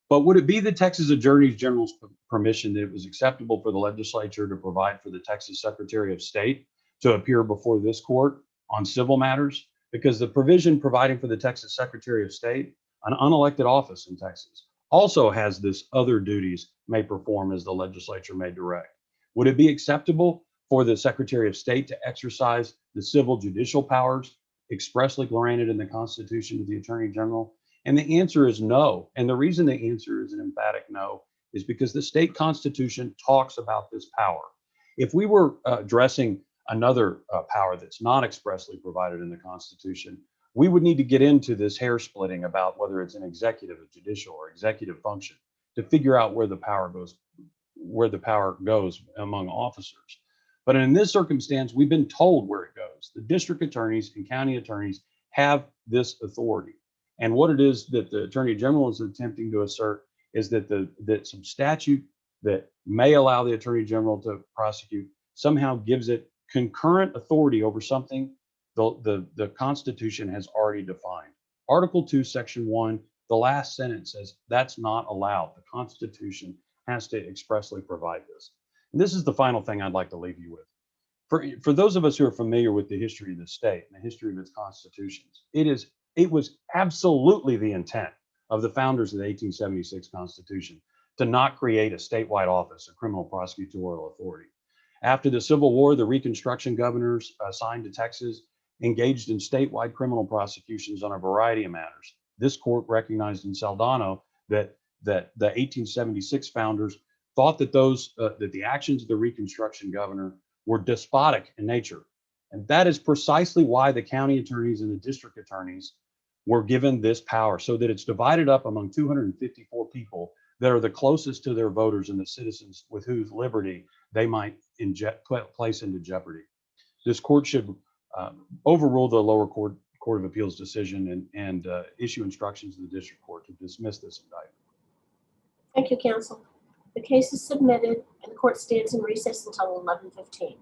But would it be the Texas Attorney General's permission that it was acceptable for the legislature to provide for the Texas Secretary of State to appear before this court on civil matters? Because the provision providing for the Texas Secretary of State, an unelected office in Texas, also has this other duties may perform as the legislature may direct. Would it be acceptable for the Secretary of State to exercise the civil judicial powers expressly granted in the Constitution to the Attorney General? And the answer is no. And the reason the answer is an emphatic no is because the state constitution talks about this power. If we were addressing another power that's not expressly provided in the Constitution, we would need to get into this hair splitting about whether it's an executive, a judicial, or executive function to figure out where the power goes among officers. But in this circumstance, we've been told where it goes. The district attorneys and county attorneys have this authority. And what it is that the Attorney General is attempting to assert is that that some statute that may allow the Attorney General to prosecute somehow gives it concurrent authority over something the Constitution has already defined. Article 2, Section 1, the last sentence says that's not allowed. The Constitution has to expressly provide this. And this is the final thing I'd like to leave you with. For those of us who are familiar with the history of the state and the history of its constitutions, it was absolutely the intent of the founders of the 1876 Constitution to not create a statewide office of criminal prosecutorial authority. After the Civil War, the Reconstruction governors assigned to Texas engaged in statewide criminal prosecutions on a variety of matters. This court recognized in Saldano that the 1876 founders thought that that the actions of the Reconstruction governor were despotic in nature. And that is precisely why the county attorneys and the district attorneys were given this power, so that it's divided up among 254 people that are the closest to their voters and the citizens with whose liberty they might place into jeopardy. This court should overrule the lower court of appeals decision and issue instructions to the district court to dismiss this indictment. Thank you, counsel. The case is submitted and the court stands in recess until 11:15.